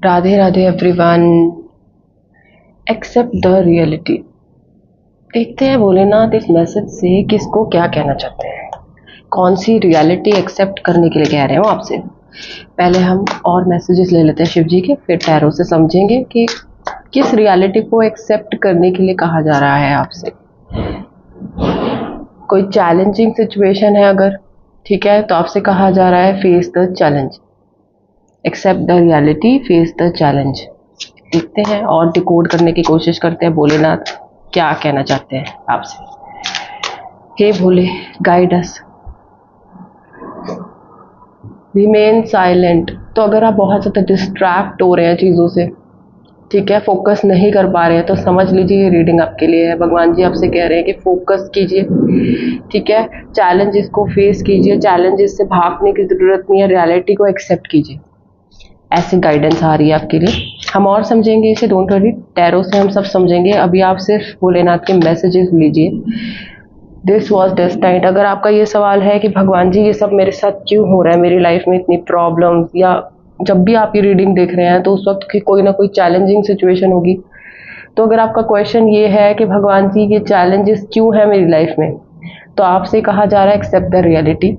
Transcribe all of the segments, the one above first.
Radhe Radhe everyone. Accept the reality. देखते हैं भोलेनाथ इस मैसेज से किसको क्या कहना चाहते हैं, कौन सी रियलिटी एक्सेप्ट करने के लिए कह रहे हो आपसे। पहले हम और मैसेजेस ले लेते हैं शिव जी के, फिर टैरो से समझेंगे कि किस रियलिटी को एक्सेप्ट करने के लिए कहा जा रहा है आपसे। कोई चैलेंजिंग सिचुएशन है अगर, ठीक है, तो आपसे कहा जा रहा है face the challenge, accept the reality, face the challenge. देखते हैं और डिकोड करने की कोशिश करते हैं भोलेनाथ क्या कहना चाहते हैं आपसे। हे भोले, गाइड अस, रिमेन साइलेंट। तो अगर आप बहुत ज़्यादा डिस्ट्रैक्ट हो रहे हैं चीज़ों से, ठीक है, फोकस नहीं कर पा रहे हैं, तो समझ लीजिए ये रीडिंग आपके लिए है। भगवान जी आपसे कह रहे हैं कि फोकस कीजिए, ठीक है, चैलेंजेस को फेस कीजिए, चैलेंजेस से भागने की ज़रूरत नहीं है, रियलिटी को एक्सेप्ट कीजिए। ऐसी गाइडेंस आ रही है आपके लिए। हम और समझेंगे इसे, डोंट वरी, टैरो से हम सब समझेंगे। अभी आप सिर्फ भोलेनाथ के मैसेजेस लीजिए। This was destined. अगर आपका ये सवाल है कि भगवान जी ये सब मेरे साथ क्यों हो रहा है, मेरी लाइफ में इतनी प्रॉब्लम्स, या जब भी आप ये रीडिंग देख रहे हैं तो उस वक्त की कोई ना कोई चैलेंजिंग सिचुएशन होगी, तो अगर आपका क्वेश्चन ये है कि भगवान जी ये चैलेंजेस क्यों है मेरी लाइफ में, तो आपसे कहा जा रहा है एक्सेप्ट द रियलिटी।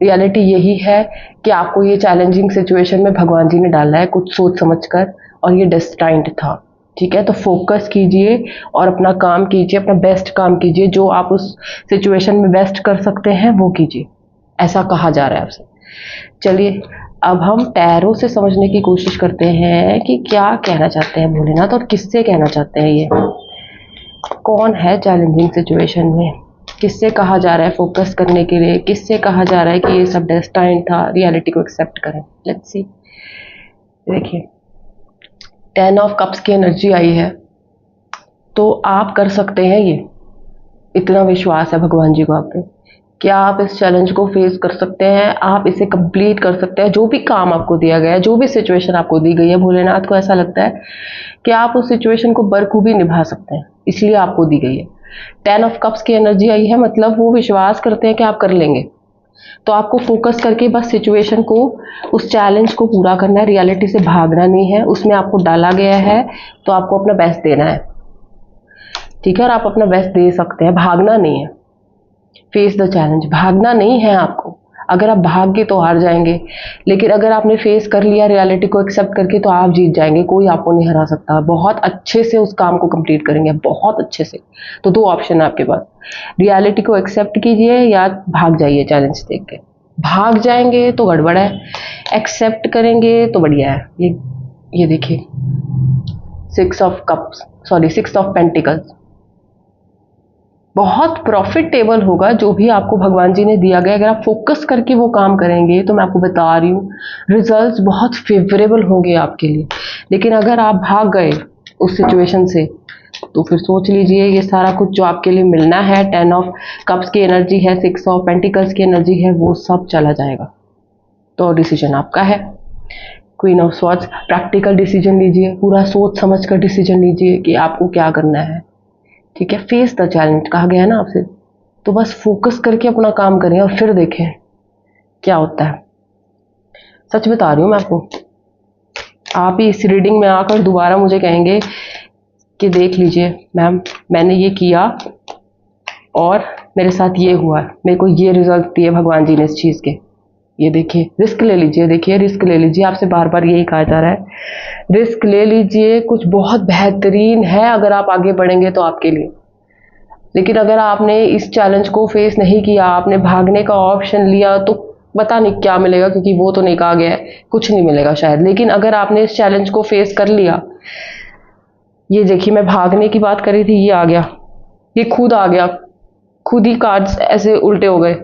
रियलिटी यही है कि आपको ये चैलेंजिंग सिचुएशन में भगवान जी ने डाला है कुछ सोच समझ कर, और ये डेस्टाइन्ड था, ठीक है। तो फोकस कीजिए और अपना काम कीजिए, अपना बेस्ट काम कीजिए, जो आप उस सिचुएशन में बेस्ट कर सकते हैं वो कीजिए, ऐसा कहा जा रहा है आपसे। चलिए अब हम टैरो से समझने की कोशिश करते हैं कि क्या कहना चाहते हैं भोलेनाथ और किससे कहना चाहते हैं। ये कौन है चैलेंजिंग सिचुएशन में, किससे कहा जा रहा है फोकस करने के लिए, किससे कहा जा रहा है कि ये सब डेस्टाइन था, रियलिटी को एक्सेप्ट करें। Let's see. देखिए 10 ऑफ कप्स की एनर्जी आई है, तो आप कर सकते हैं ये, इतना विश्वास है भगवान जी को आप पे कि आप इस चैलेंज को फेस कर सकते हैं, आप इसे कंप्लीट कर सकते हैं। जो भी काम आपको दिया गया है, जो भी सिचुएशन आपको दी गई है, भोलेनाथ को ऐसा लगता है कि आप उस सिचुएशन को बखूबी निभा सकते हैं, इसलिए आपको दी गई है। 10 ऑफ कप्स की एनर्जी आई है, मतलब वो विश्वास करते हैं कि आप कर लेंगे। तो आपको फोकस करके बस सिचुएशन को, उस चैलेंज को पूरा करना है, रियलिटी से भागना नहीं है। उसमें आपको डाला गया है तो आपको अपना बेस्ट देना है, ठीक है, और आप अपना बेस्ट दे सकते हैं, भागना नहीं है। फेस द चैलेंज, भागना नहीं है आपको। अगर आप भाग गए तो हार जाएंगे, लेकिन अगर आपने फेस कर लिया रियलिटी को एक्सेप्ट करके, तो आप जीत जाएंगे, कोई आपको नहीं हरा सकता। बहुत अच्छे से उस काम को कंप्लीट करेंगे, बहुत अच्छे से। तो दो ऑप्शन है आपके पास, रियलिटी को एक्सेप्ट कीजिए या भाग जाइए चैलेंज देख के। भाग जाएंगे तो गड़बड़ है, एक्सेप्ट करेंगे तो बढ़िया है। ये देखिए 6 of cups, sorry 6 of pentacles. बहुत प्रॉफिटेबल होगा जो भी आपको भगवान जी ने दिया गया, अगर आप फोकस करके वो काम करेंगे, तो मैं आपको बता रही हूँ रिजल्ट्स बहुत फेवरेबल होंगे आपके लिए। लेकिन अगर आप भाग गए उस सिचुएशन से, तो फिर सोच लीजिए ये सारा कुछ जो आपके लिए मिलना है, 10 ऑफ कप्स की एनर्जी है, 6 ऑफ पेंटिकल्स की एनर्जी है, वो सब चला जाएगा। तो डिसीजन आपका है। Queen of swords, practical decision लीजिए, पूरा सोच समझ कर डिसीजन लीजिए कि आपको क्या करना है, ठीक है। फेस द चैलेंज कहा गया है ना आपसे, तो बस फोकस करके अपना काम करें और फिर देखें क्या होता है। सच बता रही हूँ मैं आपको, आप ही इस रीडिंग में आकर दोबारा मुझे कहेंगे कि देख लीजिए मैम, मैंने ये किया और मेरे साथ ये हुआ, मेरे को ये रिजल्ट दिए भगवान जी ने इस चीज़ के। ये देखिए, रिस्क ले लीजिए, देखिए रिस्क ले लीजिए, आपसे बार बार यही कहा जा रहा है, रिस्क ले लीजिए, कुछ बहुत बेहतरीन है अगर आप आगे बढ़ेंगे तो आपके लिए। लेकिन अगर आपने इस चैलेंज को फेस नहीं किया, आपने भागने का ऑप्शन लिया, तो पता नहीं क्या मिलेगा, क्योंकि वो तो नहीं कहा गया है, कुछ नहीं मिलेगा शायद। लेकिन अगर आपने इस चैलेंज को फेस कर लिया, ये देखिए मैं भागने की बात करी थी, ये आ गया, ये खुद आ गया, खुद ही कार्ड्स ऐसे उल्टे हो गए।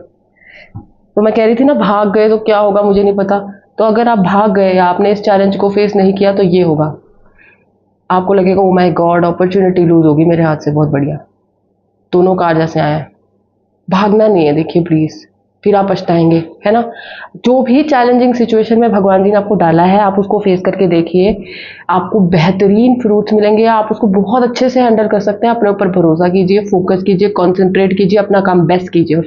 तो मैं कह रही थी ना, भाग गए तो क्या होगा मुझे नहीं पता। तो अगर आप भाग गए, आपने इस चैलेंज को फेस नहीं किया, तो ये होगा, आपको लगेगा oh my god, opportunity lose होगी मेरे हाथ से, बहुत बढ़िया। दोनों कार्ड ऐसे आए हैं। भागना नहीं है, देखिए प्लीज, फिर आप पछताएंगे, है ना। जो भी चैलेंजिंग सिचुएशन में भगवान जी ने आपको डाला है, आप उसको फेस करके देखिए, आपको बेहतरीन फ्रूट्स मिलेंगे, आप उसको बहुत अच्छे से हैंडल कर सकते हैं। अपने ऊपर भरोसा कीजिए, फोकस कीजिए, कॉन्सेंट्रेट कीजिए, अपना काम बेस्ट कीजिए, और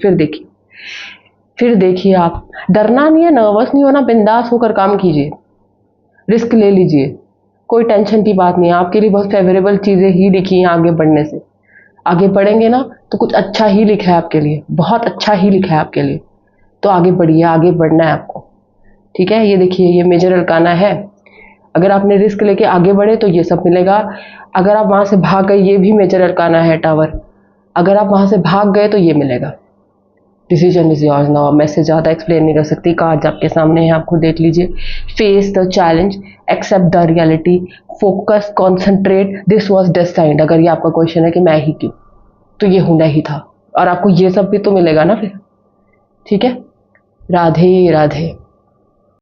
फिर देखिए आप, डरना नहीं है, नर्वस नहीं होना, बिंदास होकर काम कीजिए, रिस्क ले लीजिए, कोई टेंशन की बात नहीं है, आपके लिए बहुत फेवरेबल चीज़ें ही लिखी हैं आगे बढ़ने से। आगे बढ़ेंगे ना तो कुछ अच्छा ही लिखा है आपके लिए, बहुत अच्छा ही लिखा है आपके लिए। तो आगे बढ़िए, आगे बढ़ना है आपको। ठीक है, ये देखिए ये मेजर अरकाना है। अगर आपने रिस्क लेके आगे बढ़े तो ये सब मिलेगा। अगर आप वहाँ से भाग गए, ये भी मेजर अरकाना है टावर। अगर आप वहाँ से भाग गए तो ये मिलेगा। Decision is yours now. मैं इससे ज़्यादा एक्सप्लेन नहीं कर सकती। कार्ड्स आपके सामने हैं, आप खुद देख लीजिए। Face the challenge, accept the reality, focus, concentrate, this was destined. अगर ये आपका क्वेश्चन है कि मैं ही क्यों, तो ये होना ही था। और आपको ये सब भी तो मिलेगा ना फिर। ठीक है, राधे राधे।